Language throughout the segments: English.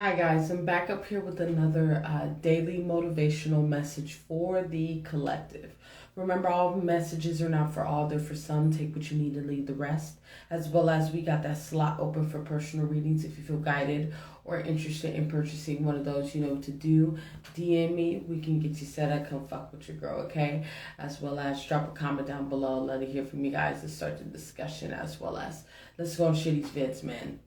Hi guys, I'm back up here with another daily motivational message for the collective. Remember, all messages are not for all, they're for some. Take what you need and leave the rest. As well as we got that slot open for personal readings. If you feel guided or interested in purchasing one of those, you know what to do. DM me, we can get you set up. Come fuck with your girl, okay? As well as drop a comment down below. Let me hear from you guys to start the discussion. As well as let's go and share these vids, man.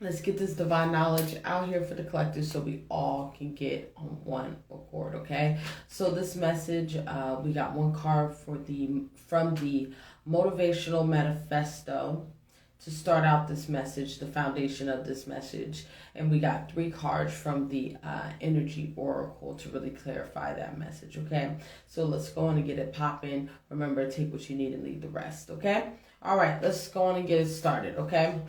Let's get this divine knowledge out here for the collective so we all can get on one accord, okay? So this message, we got one card from the Motivational Manifesto to start out this message, the foundation of this message. And we got 3 cards from the Energy Oracle to really clarify that message, okay? So let's go on and get it popping. Remember, take what you need and leave the rest, okay? All right, let's go on and get it started, okay?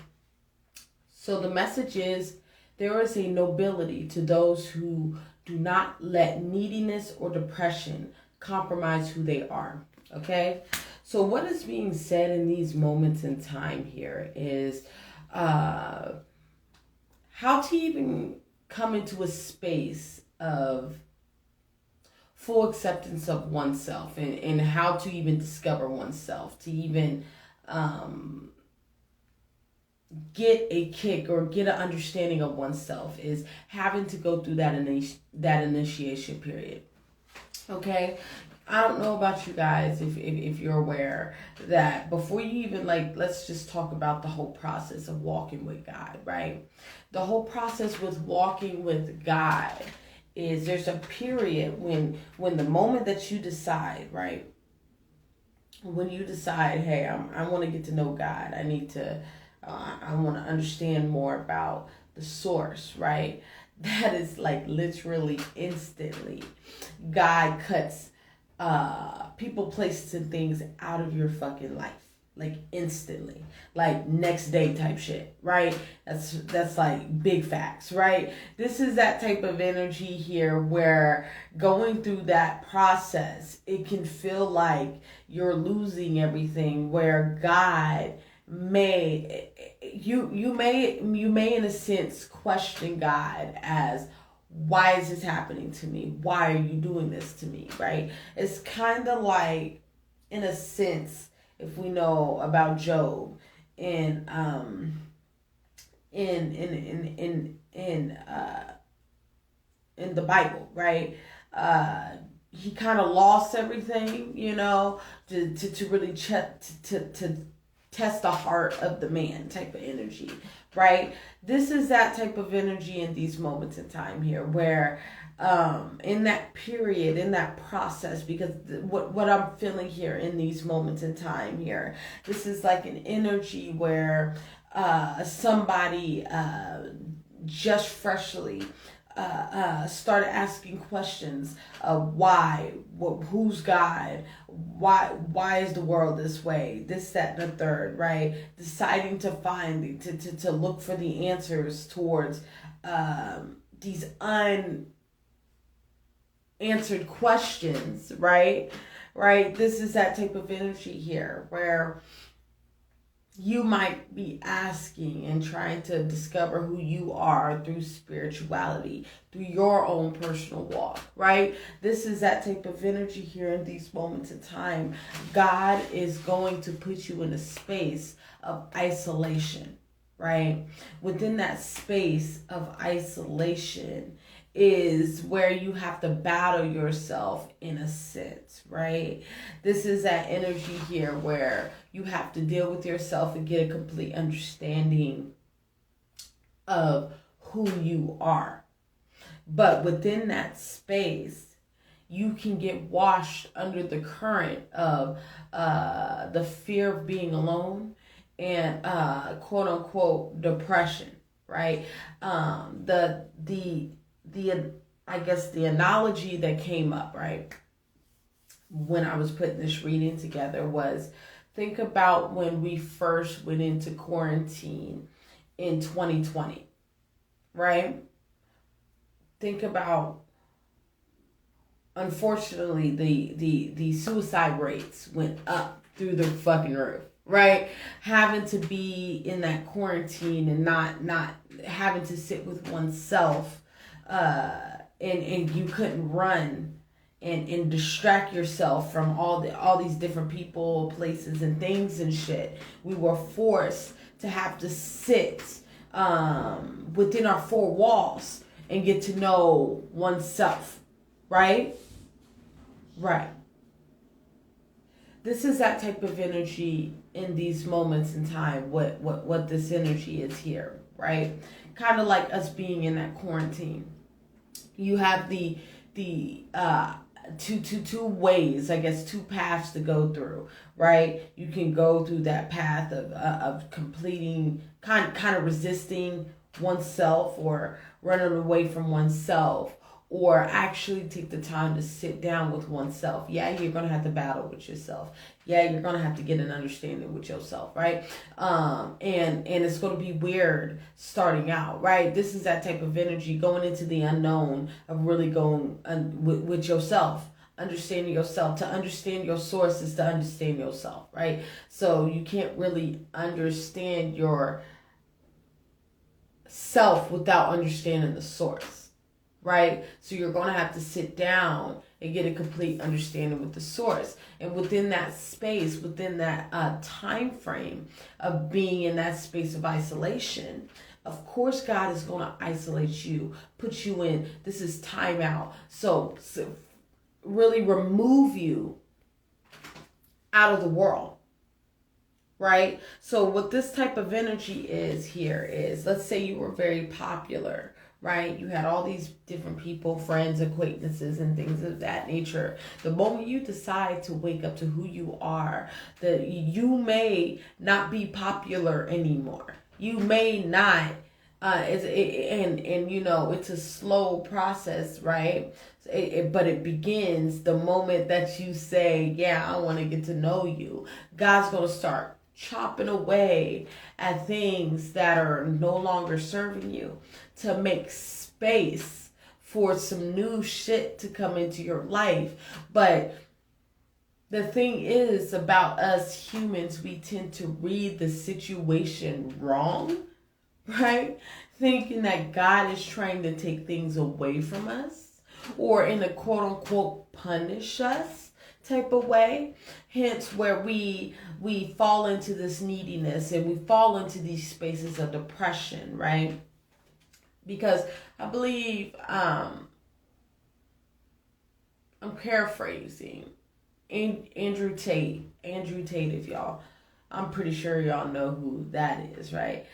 So the message is, there is a nobility to those who do not let neediness or depression compromise who they are, okay? So what is being said in these moments in time here is how to even come into a space of full acceptance of oneself and how to even discover oneself, to even get a kick or get an understanding of oneself, is having to go through that initiation period. Okay, I don't know about you guys if you're aware that before you even, like, let's just talk about the whole process of walking with God, right? The whole process with walking with God is there's a period when the moment that you decide, right? When you decide, hey, I want to get to know God. I want to understand more about the source, right? That is like literally instantly. God cuts people, places, and things out of your fucking life. Like instantly. Like next day type shit, right? That's like big facts, right? This is that type of energy here where going through that process, it can feel like you're losing everything, where God may you may in a sense question God as, why is this happening to me? Why are you doing this to me? Right? It's kind of like, in a sense, if we know about Job in in the Bible, right? He kind of lost everything, you know, to really to test the heart of the man type of energy, right? This is that type of energy in these moments in time here, where in that period, in that process, because what I'm feeling here in these moments in time here, this is like an energy where somebody just freshly started asking questions of why, who's God, why is the world this way, this, that, and the third, right? Deciding to find, to look for the answers towards these unanswered questions, right? Right? This is that type of energy here where you might be asking and trying to discover who you are through spirituality, through your own personal walk, right? This is that type of energy here in these moments in time. God is going to put you in a space of isolation, right? Within that space of isolation is where you have to battle yourself, in a sense, right? This is that energy here where you have to deal with yourself and get a complete understanding of who you are. But within that space, you can get washed under the current of the fear of being alone and quote unquote depression, right? I guess the analogy that came up, right, when I was putting this reading together was, think about when we first went into quarantine in 2020, right? Think about, unfortunately, the suicide rates went up through the fucking roof, right? Having to be in that quarantine and not having to sit with oneself, and you couldn't run and distract yourself from all these different people, places, and things and shit. We were forced to have to sit within our four walls and get to know oneself, right? Right. This is that type of energy in these moments in time. What this energy is here, right? Kind of like us being in that quarantine. You have the two ways, I guess, two paths to go through, right? You can go through that path of completing, kind of resisting oneself or running away from oneself, or actually take the time to sit down with oneself. Yeah, you're going to have to battle with yourself. Yeah, you're going to have to get an understanding with yourself, right? And it's going to be weird starting out, right? This is that type of energy going into the unknown of really going with yourself. Understanding yourself. To understand your source is to understand yourself, right? So you can't really understand your self without understanding the source. Right? So you're going to have to sit down and get a complete understanding with the source. And within that space, within that time frame of being in that space of isolation, of course, God is going to isolate you, put you in, this is time out. So really remove you out of the world. Right? So what this type of energy is here is, let's say you were very popular, right? You had all these different people, friends, acquaintances, and things of that nature. The moment you decide to wake up to who you are, that you may not be popular anymore. You may not, and you know, it's a slow process, right? But it begins the moment that you say, yeah, I want to get to know you. God's going to start chopping away at things that are no longer serving you to make space for some new shit to come into your life. But the thing is about us humans, we tend to read the situation wrong, right? Thinking that God is trying to take things away from us or in a quote unquote punish us type of way. Hence where we fall into this neediness and we fall into these spaces of depression, right? Because I believe I'm paraphrasing Andrew Tate, if y'all, I'm pretty sure y'all know who that is, right?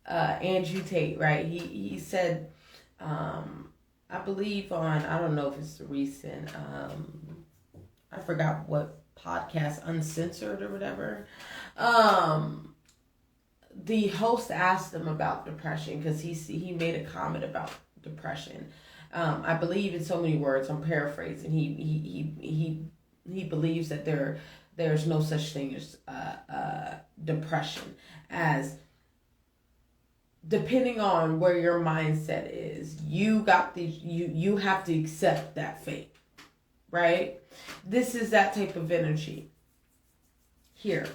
Andrew Tate, right? He said, I believe on, I don't know if it's the recent, I forgot what podcast, Uncensored or whatever. The host asked him about depression because he made a comment about depression. I believe in so many words, I'm paraphrasing. He believes that there's no such thing as depression, as depending on where your mindset is, you have to accept that fate, right? This is that type of energy here.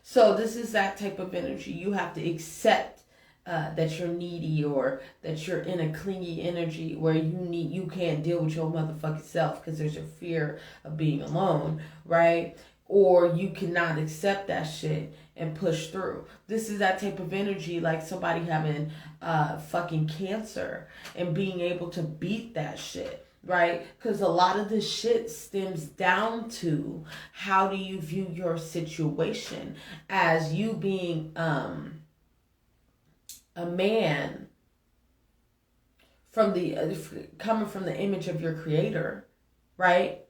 So this is that type of energy. You have to accept that you're needy, or that you're in a clingy energy where you can't deal with your motherfucking self because there's a fear of being alone, right? Or you cannot accept that shit and push through. This is that type of energy, like somebody having fucking cancer and being able to beat that shit, right? Because a lot of this shit stems down to how do you view your situation, as you being a man from the coming from the image of your creator, right?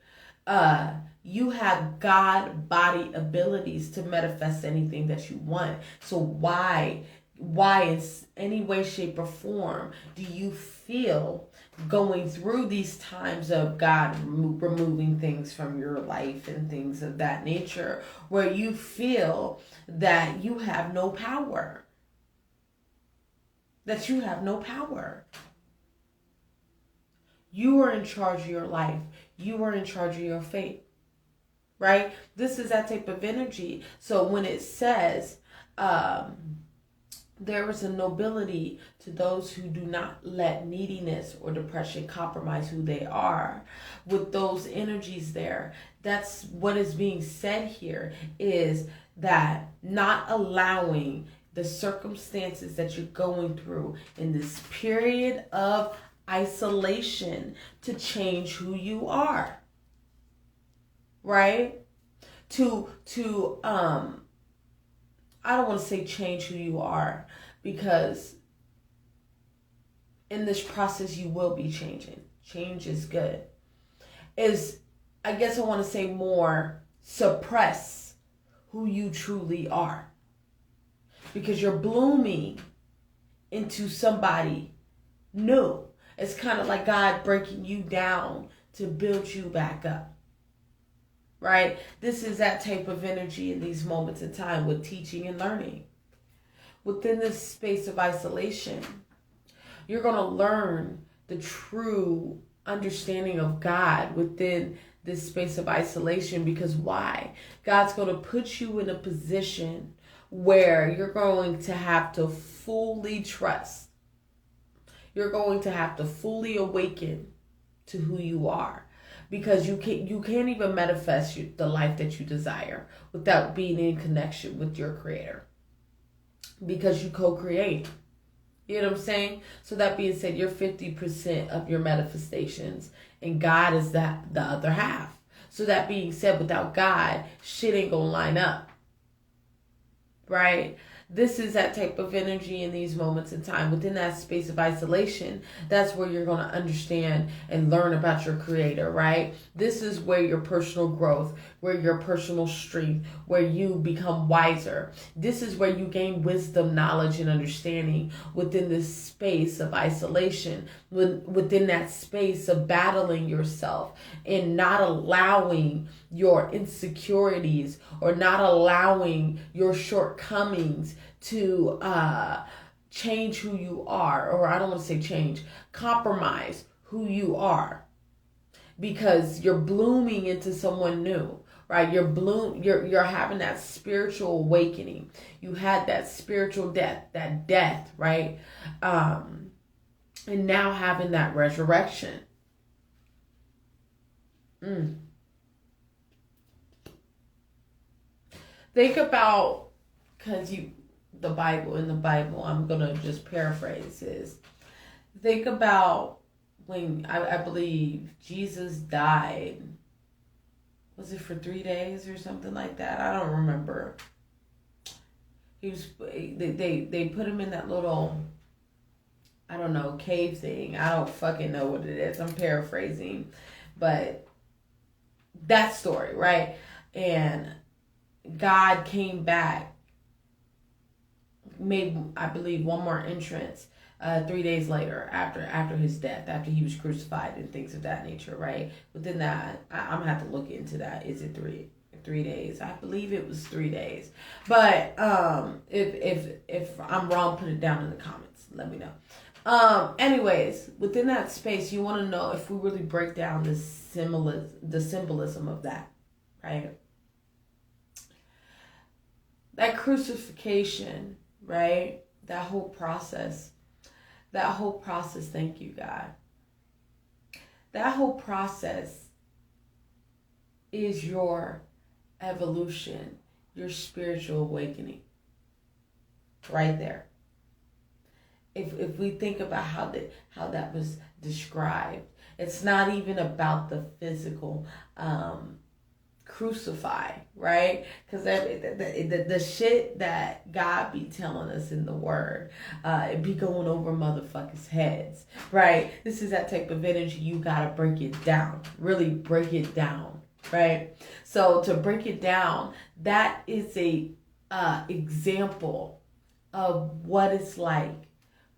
You have God body abilities to manifest anything that you want. So why in any way, shape, or form do you feel going through these times of God removing things from your life and things of that nature, where you feel that you have no power? That you have no power. You are in charge of your life. You are in charge of your fate. right? This is that type of energy. So when it says, there is a nobility to those who do not let neediness or depression compromise who they are. With those energies there, that's what is being said here, is that not allowing the circumstances that you're going through in this period of isolation to change who you are, right? I don't want to say change who you are, because in this process you will be changing. Change is good. I guess I want to say more, suppress who you truly are. Because you're blooming into somebody new. It's kind of like God breaking you down to build you back up. Right? This is that type of energy in these moments in time with teaching and learning. Within this space of isolation, you're going to learn the true understanding of God within this space of isolation. Because why? God's going to put you in a position where you're going to have to fully trust. You're going to have to fully awaken to who you are. Because you can't even manifest the life that you desire without being in connection with your creator. Because you co-create. You know what I'm saying? So that being said, you're 50% of your manifestations, and God is the other half. So that being said, without God, shit ain't gonna line up. Right? This is that type of energy in these moments in time. Within that space of isolation, that's where you're going to understand and learn about your creator, right? This is where your personal growth, where your personal strength, where you become wiser. This is where you gain wisdom, knowledge, and understanding within this space of isolation, within that space of battling yourself and not allowing your insecurities or not allowing your shortcomings to change who you are. Or I don't want to say change, compromise who you are, because you're blooming into someone new, right? You're having that spiritual awakening. You had that spiritual death, right? And now having that resurrection. Think about, because in the Bible, I'm going to just paraphrase this. Think about when I believe Jesus died. Was it for 3 days or something like that? I don't remember. They put him in that little, I don't know, cave thing. I don't fucking know what it is. I'm paraphrasing. But that story, right? And God came back, made, I believe, one more entrance 3 days later after his death, after he was crucified and things of that nature, right? Within that, I'm gonna have to look into that. Is it three days? I believe it was 3 days. But if I'm wrong, put it down in the comments. Let me know. Anyways, within that space, you want to know if we really break down the symbolism of that, right? That crucifixion, right? That whole process, thank you, God. That whole process is your evolution, your spiritual awakening. Right there. If we think about how that was described, it's not even about the physical crucify, right? Because the shit that God be telling us in the word, it be going over motherfuckers' heads, right? This is that type of energy. You gotta break it down, really break it down, right? So to break it down, that is a example of what it's like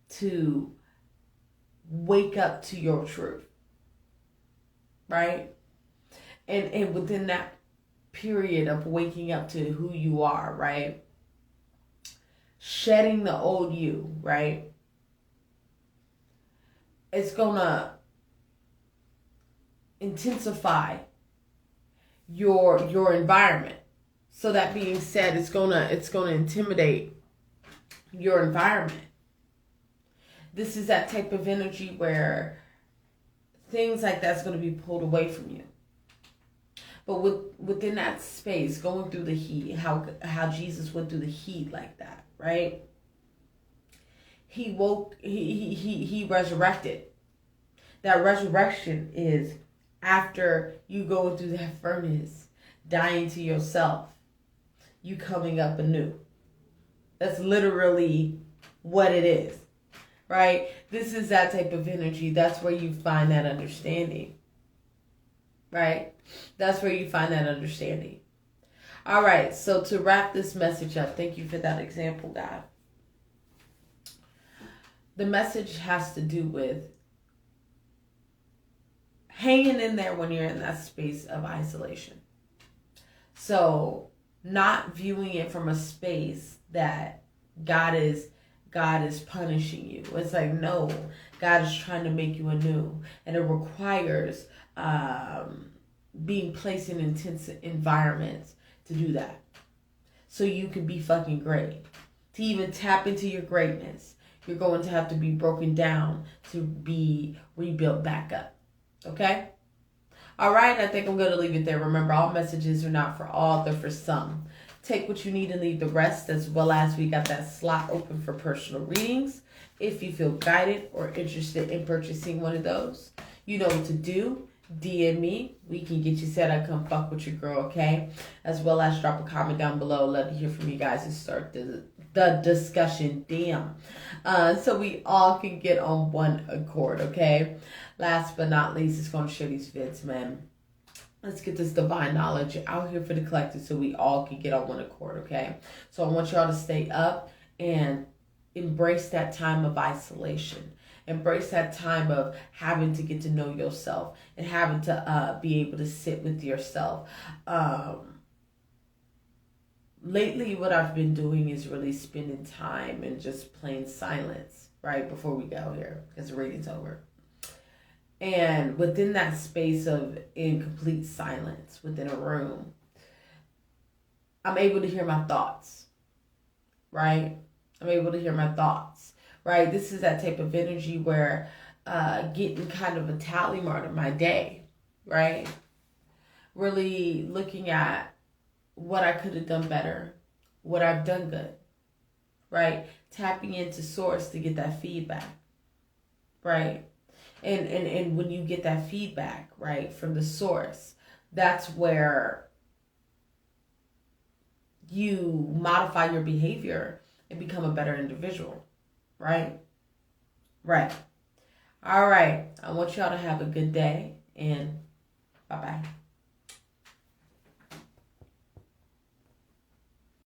to wake up to your truth, right? And within that period of waking up to who you are, right? Shedding the old you, right? It's gonna intensify your environment. So that being said, it's gonna intimidate your environment. This is that type of energy where things like that's going to be pulled away from you. But within that space, going through the heat, how Jesus went through the heat like that, right? He resurrected. That resurrection is after you going through that furnace, dying to yourself, you coming up anew. That's literally what it is, right? This is that type of energy. That's where you find that understanding, right? That's where you find that understanding. All right, so to wrap this message up, thank you for that example, God. The message has to do with hanging in there when you're in that space of isolation. So not viewing it from a space that God is punishing you. It's like, no, God is trying to make you anew. And it requires being placed in intense environments to do that. So you can be fucking great. To even tap into your greatness, you're going to have to be broken down to be rebuilt back up. Okay? All right, I think I'm going to leave it there. Remember, all messages are not for all, they're for some. Take what you need and leave the rest, as well as we got that slot open for personal readings. If you feel guided or interested in purchasing one of those, you know what to do. DM me. We can get you set up. Come fuck with your girl, okay? As well as drop a comment down below. Love to hear from you guys and start the discussion. Damn. So we all can get on one accord, okay? Last but not least, it's going to share these vids, man. Let's get this divine knowledge out here for the collective so we all can get on one accord, okay? So I want y'all to stay up and embrace that time of isolation. Embrace that time of having to get to know yourself and having to be able to sit with yourself. Lately, what I've been doing is really spending time in just plain silence, right, before we go here, because the reading's over. And within that space of in complete silence within a room, I'm able to hear my thoughts, right? I'm able to hear my thoughts, right? This is that type of energy where getting kind of a tally mark of my day, right? Really looking at what I could have done better, what I've done good, right? Tapping into source to get that feedback, right? And when you get that feedback, right, from the source, that's where you modify your behavior and become a better individual, right? Right. All right. I want y'all to have a good day, and bye-bye.